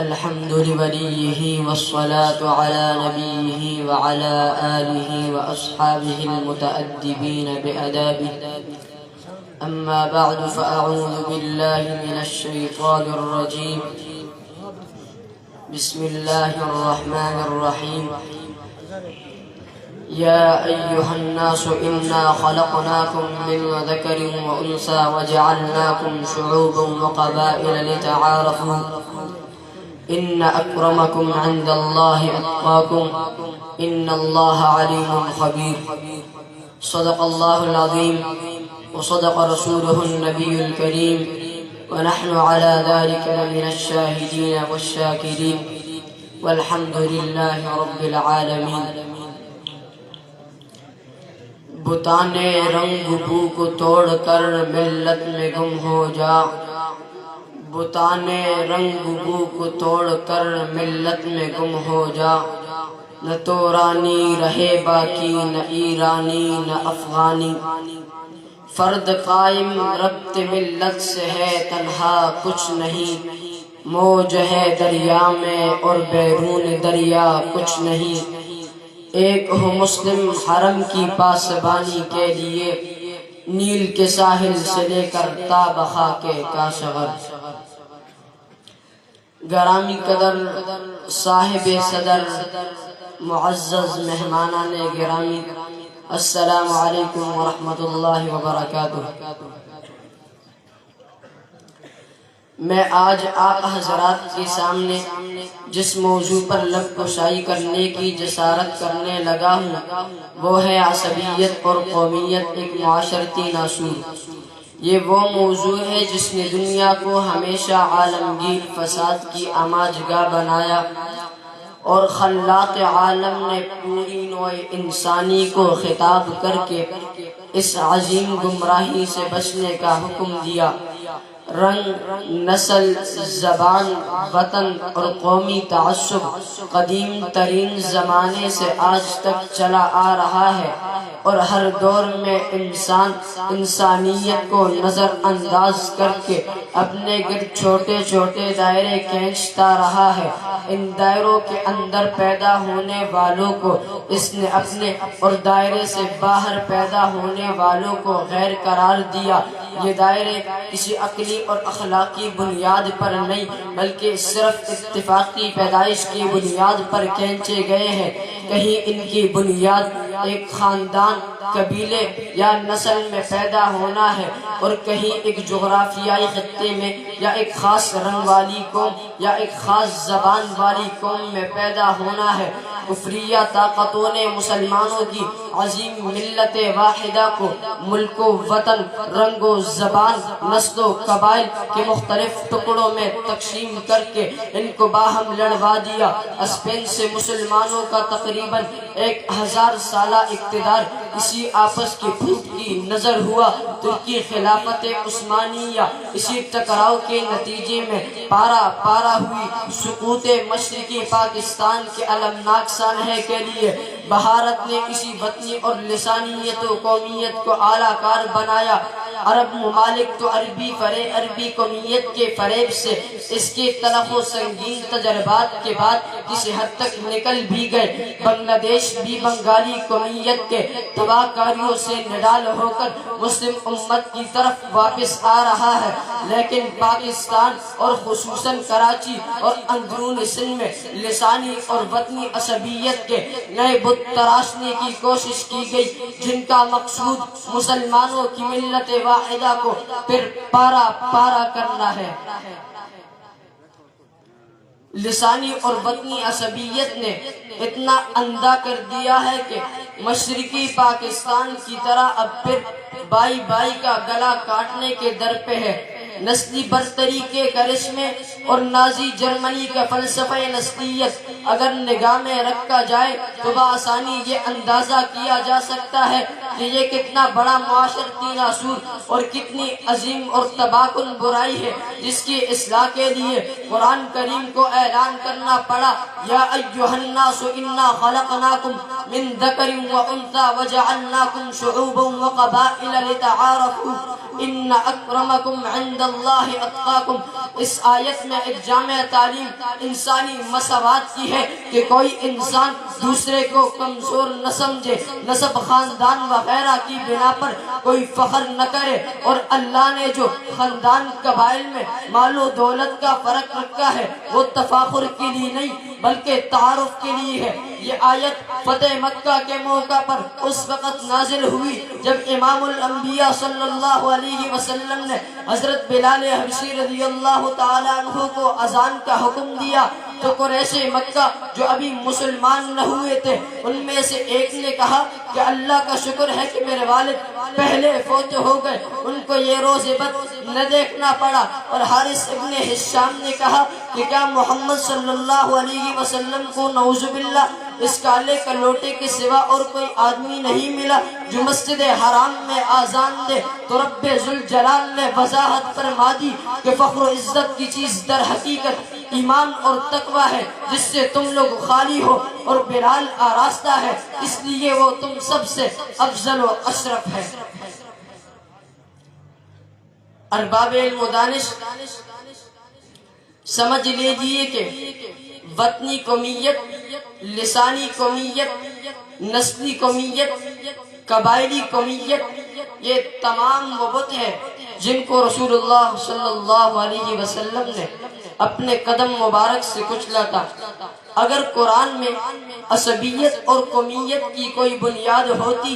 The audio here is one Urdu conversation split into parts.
الحمد لوليه والصلاة على نبيه وعلى آله وأصحابه المتأدبين بأدابه. أما بعد فأعوذ بالله من الشيطان الرجيم. بسم الله الرحمن الرحيم. يا أيها الناس إنا خلقناكم من ذكر وأنثى وجعلناكم شعوبا وقبائل لتعارفوا إن أكرمكم عند الله أتقاكم إن الله عليم خبير. صدق الله العظيم وصدق رسوله النبي الكريم ونحن على ذلك من الشاهدين والشاكرين والحمد لله رب العالمين. بتانے رنگ بو کو توڑ کر ملت میں گم ہو جا. بتانے رنگ بو کو توڑ کر ملت میں گم ہو جا. نہ تورانی رہے باقی نہ ایرانی نہ افغانی. فرد قائم ربط ملت سے ہے تنہا کچھ نہیں. موج ہے دریا میں اور بیرون دریا کچھ نہیں. ایک ہو مسلم حرم کی پاسبانی کے لیے نیل کے ساحل سے لے کر تا بخاکے کاشغر. گرامی قدر صاحب صدر معزز مہمانان گرامی، السلام علیکم ورحمۃ اللہ وبرکاتہ. میں آج آپ حضرات کے سامنے جس موضوع پر لب کشائی کرنے کی جسارت کرنے لگا ہوں وہ ہے عصبیت اور قومیت ایک معاشرتی ناسور. یہ وہ موضوع ہے جس نے دنیا کو ہمیشہ عالمگیر فساد کی آماجگاہ بنایا اور خلاق عالم نے پوری نوع انسانی کو خطاب کر کے اس عظیم گمراہی سے بچنے کا حکم دیا. رنگ، نسل، زبان، وطن اور قومی تعصب قدیم ترین زمانے سے آج تک چلا آ رہا ہے اور ہر دور میں انسان انسانیت کو نظر انداز کر کے اپنے گرد چھوٹے چھوٹے دائرے کھینچتا رہا ہے. ان دائروں کے اندر پیدا ہونے والوں کو اس نے اپنے اور دائرے سے باہر پیدا ہونے والوں کو غیر قرار دیا. یہ دائرے کسی عقلی اور اخلاقی بنیاد پر نہیں بلکہ صرف اتفاقی پیدائش کی بنیاد پر کھینچے گئے ہیں. کہیں ان کی بنیاد ایک خاندان، قبیلے یا نسل میں پیدا ہونا ہے اور کہیں ایک جغرافیائی خطے میں یا ایک خاص رنگ والی قوم یا ایک خاص زبان والی قوم میں پیدا ہونا ہے. کفریہ طاقتوں نے مسلمانوں کی عظیم ملت واحدہ کو ملک و وطن، رنگ و زبان، نسل و قبائل کے مختلف ٹکڑوں میں تقسیم کر کے ان کو باہم لڑوا دیا. اسپین سے مسلمانوں کا تقریباً 1000 سالہ اقتدار اسی آپس کی پھوٹ کی نظر ہوا. ترکی خلافت عثمانیہ اسی ٹکراؤ کے نتیجے میں پارا پارا ہوئی. سقوط مشرقی پاکستان کے المناک سانحے کے لیے بھارت نے اسی وطنی اور لسانیت و قومیت کو اعلیٰ کار بنایا. عرب ممالک تو عربی قومیت کے فریب سے اس کے تلخ و سنگین تجربات کے بعد کسی حد تک نکل بھی گئے. بنگلہ دیش بھی بنگالی قومیت کے تباہ کاریوں سے نڈال ہو کر مسلم امت کی طرف واپس آ رہا ہے. لیکن پاکستان اور خصوصاً کراچی اور اندرون سندھ میں لسانی اور وطنی عصبیت کے نئے بت تراشنے کی کوشش کی گئی جن کا مقصود مسلمانوں کی ملت واحدہ کو پھر پارا پارا کرنا ہے. لسانی اور وطنی عصبیت نے اتنا اندھا کر دیا ہے کہ مشرقی پاکستان کی طرح اب پھر بائی بائی کا گلا کاٹنے کے در پہ ہے. نسلی برتری کے کرشمے اور نازی جرمنی کا فلسفہ نسلیت اگر نگاہ میں رکھا جائے تو بآسانی یہ اندازہ کیا جا سکتا ہے کہ یہ کتنا بڑا معاشرتی ناسور اور کتنی عظیم اور تباہ کن برائی ہے جس کی اصلاح کے لیے قرآن کریم کو اعلان کرنا پڑا. یا ایھا الناس انا خلقناکم من ذکر وانثى وجعلناکم شعوبا وقبائل لتعارفوا ان اکرمکم عند اللہ اتقاکم۔ اس آیت میں ایک جامع تعلیم انسانی مساوات کی ہے کہ کوئی انسان دوسرے کو کمزور نہ سمجھے، نسب خاندان وغیرہ کی بنا پر کوئی فخر نہ کرے، اور اللہ نے جو خاندان قبائل میں مال و دولت کا فرق رکھا ہے وہ تفاخر کے لیے نہیں بلکہ تعارف کے لیے ہے۔ یہ آیت فتح مکہ کے موقع پر اس وقت نازل ہوئی جب امام الانبیاء صلی اللہ علیہ وسلم نے حضرت بلال حبشی رضی اللہ تعالیٰ عنہ کو اذان کا حکم دیا، تو قریش مکہ جو ابھی مسلمان نہ ہوئے تھے ان میں سے ایک نے کہا کہ اللہ کا شکر ہے کہ میرے والد پہلے فوت ہو گئے، ان کو یہ روز بد نہ دیکھنا پڑا۔ اور حارث ابن ہشام نے کہا کہ کیا محمد صلی اللہ علیہ وسلم کو نعوذ باللہ اس کالے کا لوٹے کے سوا اور کوئی آدمی نہیں ملا جو مسجد حرام میں آزان دے؟ تو رب ذوالجلال نے وضاحت فرما دی کہ فخر و عزت کی چیز در حقیقت ایمان اور تقوی ہے جس سے تم لوگ خالی ہو، اور بلال آراستہ ہے اس لیے وہ تم سب سے افضل و اشرف ہے۔ ارباب علم و دانش سمجھ لیجئے کہ وطنی قومیت، لسانی قومیت، نسلی قومیت، قبائلی قومیت، یہ تمام وہ بت ہیں جن کو رسول اللہ صلی اللہ علیہ وسلم نے اپنے قدم مبارک سے کچلا تھا۔ اگر قرآن میں عصبیت اور قومیت کی کوئی بنیاد ہوتی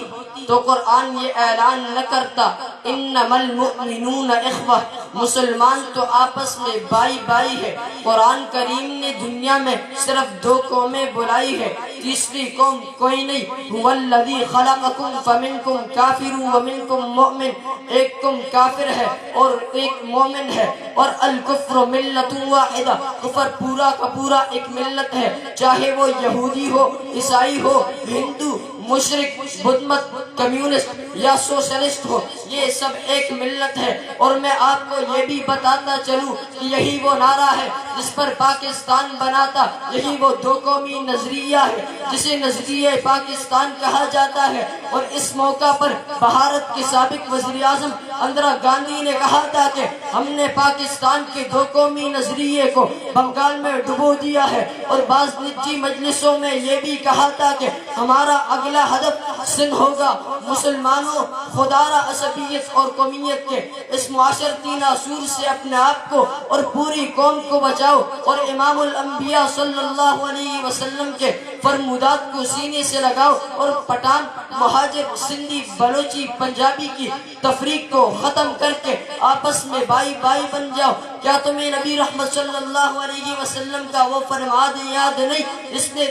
تو قرآن یہ اعلان نہ کرتا انما المؤمنون اخوہ، مسلمان تو آپس میں بائی بائی ہے۔ قرآن کریم نے دنیا میں صرف دو قومیں بلائی ہے، تیسری قوم کوئی نہیں۔ هو الذی خلقکم فمنکم کافر ومنکم مؤمن، ایک قوم کافر ہے اور ایک مومن ہے، اور الکفر ملت واحدہ، کفر پورا کا پورا ایک ملت ہے، چاہے وہ یہودی ہو، عیسائی ہو، ہندو، مشرک، بدھ مت، کمیونسٹ یا سوشلسٹ ہو، یہ سب ایک ملت ہے۔ اور میں آپ کو یہ بھی بتاتا چلوں کہ یہی وہ نعرہ ہے جس پر پاکستان بنا تھا، یہی وہ دو قومی نظریہ ہے جسے نظریہ پاکستان کہا جاتا ہے۔ اور اس موقع پر بھارت کے سابق وزیر اعظم اندرا گاندھی نے کہا تھا کہ ہم نے پاکستان کے دو قومی نظریے کو بنگال میں ڈبو دیا ہے، اور بعض نجی مجلسوں میں یہ بھی کہا تھا کہ ہمارا اگلا ہدف سندھ ہوگا۔ مسلمانوں، خدا را عصبیت اور قومیت کے اس معاشرتی ناسور سے اپنے آپ کو اور پوری قوم کو بچاؤ، اور امام الانبیاء صلی اللہ علیہ وسلم کے فرمودات کو سینے سے لگاؤ، اور پٹھان، مہاجر، سندھی، بلوچی، پنجابی کی تفریق کو ختم کر کے آپس میں بائی بائی بن جاؤ۔ کیا تمہیں نبی رحمت صلی اللہ علیہ وسلم کا وہ فرمان یاد نہیں اس نے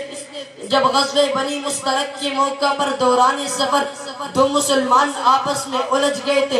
جب غزوہ بنی مستلق کے موقع پر دوران سفر دو مسلمان آپس میں الجھ گئے تھے،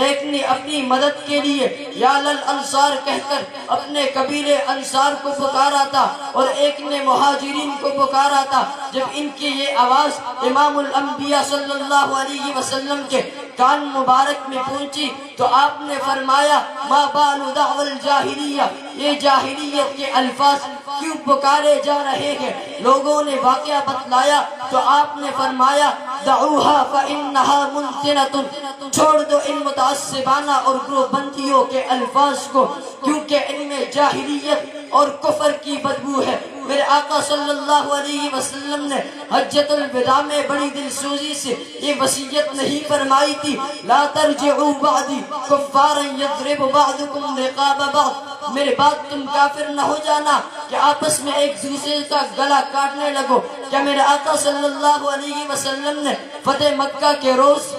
ایک نے اپنی مدد کے لیے یا للانصار کہہ کر اپنے قبیلے انصار کو پکارا تھا، اور ایک نے مہاجرین کو پکارا تھا۔ جب ان کی یہ آواز امام الانبیاء صلی اللہ علیہ وسلم کے کان مبارک میں پہنچی تو آپ نے فرمایا ما بال دعو الجاہلیہ، یہ جاہلیت کے الفاظ کیوں پکارے جا رہے ہیں؟ لوگوں نے واقعہ بتلایا تو آپ نے فرمایا دعوها فإنها منتنة، چھوڑ دو ان متعصبانہ اور گروہ بندیوں کے الفاظ کو، کیونکہ ان میں جاہلیت اور کفر کی بدبو ہے۔ میرے آقا صلی اللہ علیہ وسلم نے حجۃ الوداع میں بڑی دل سوزی سے یہ وصیت نہیں فرمائی تھی لا ترجعوا بعدی کفارا یضرب بعضکم رقاب بعض، میرے بعد تم کافر نہ ہو جانا کہ آپس میں ایک دوسرے کا گلا کاٹنے لگو۔ کیا میرے آقا صلی اللہ علیہ وسلم نے فتح مکہ کے روز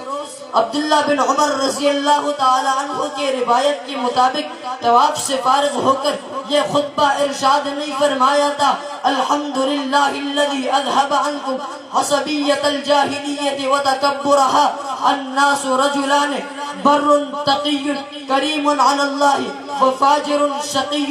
عبداللہ بن عمر رضی اللہ تعالی عنہ کے روایت کے مطابق طواف سے فارغ ہو کر یہ خطبہ ارشاد نہیں فرمایا تھا الحمدللہ الذی اذهب عنکم عصبیت الجاہلیت وتکبرها الناس رجلان بر تقی کریم علی اللہ وفاجر شقی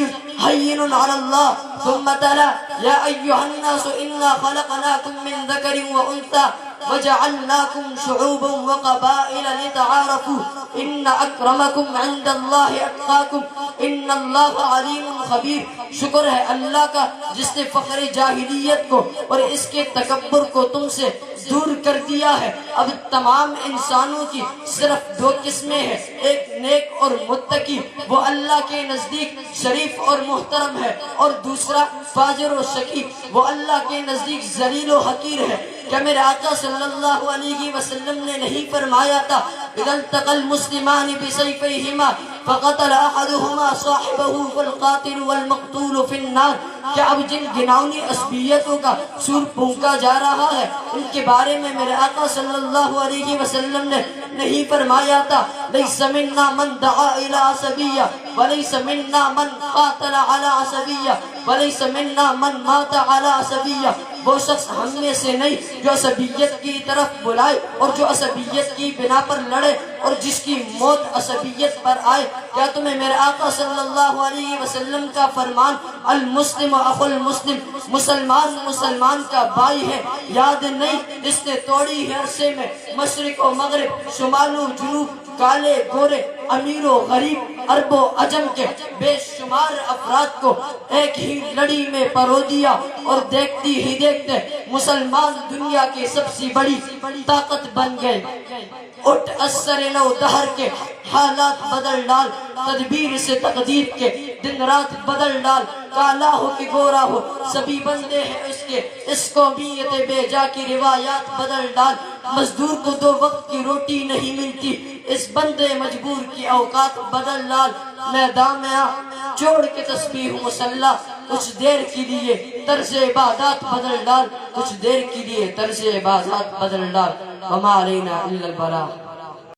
حین علی اللہ ثم تلا یا ایہا الناس انا خلقناکم من ذکر وانثى وجعلناکم شعوبا وقبائل لتعارفوا ان اکرمکم عند اللہ اتقاکم ان اللہ علیم خبیر۔ شکر ہے اللہ کا جس نے فخر جاہلیت کو اور اس کے تکبر کو تم سے دور کر دیا ہے۔ اب تمام انسانوں کی صرف دو قسمیں ہیں، ایک نیک اور متقی، وہ اللہ کے نزدیک شریف اور محترم ہے، اور دوسرا فاجر و شقی، وہ اللہ کے نزدیک ذلیل و حقیر ہے۔ کیا میرے آقا صلی اللہ علیہ وسلم نے نہیں فرمایا تھا اذا التقى المسلمان بسيفيهما فقتل احدهما صاحبه فالقاتل والمقتول في النار؟ کہ اب جن گناؤنی عصبیتوں کا سور پھونکا جا رہا ہے ان کے بارے میں میرے آقا صلی اللہ علیہ وسلم نے نہیں فرمایا تھا لیس منا من دعا الى عصبیہ ولیس منا من قاتل على عصبیہ ولیس منا من مات على عصبیہ۔ وہ شخص ہم میں سے نہیں جو عصبیت کی طرف بلائے اور جو عصبیت کی بنا پر لڑے اور جس کی موت عصبیت پر آئے۔ کیا تمہیں میرے آقا صلی اللہ علیہ وسلم کا فرمان المسلم اخو المسلم، مسلمان مسلمان کا بھائی ہے، یاد نہیں؟ جس نے توڑی ہے عرصے میں مشرق و مغرب، شمال و جنوب، کالے گورے، امیر و غریب، عرب و عجم کے بے شمار افراد کو ایک ہی لڑی میں پرو دیا، اور دیکھتی ہی دیکھتے مسلمان دنیا کی سب سے بڑی طاقت بن گئے۔ اٹھ اثر نو دہر کے حالات بدل ڈال، تدبیر سے تقدیر کے دن رات بدل ڈال، کالا ہو کہ گورا ہو سبھی بندے ہیں اس کے، اس قومیت بے جا کی روایات بدل ڈال۔ مزدور کو دو وقت کی روٹی نہیں ملتی، اس بندے مجبور کی اوقات بدل ڈال۔ میدان میں آ چھوڑ کے تسبیح مصلی، کچھ دیر کے لیے طرز عبادات بدل ڈال، کچھ دیر کے لیے طرز عبادات بدل ڈال۔ وما علینا الا البلاغ۔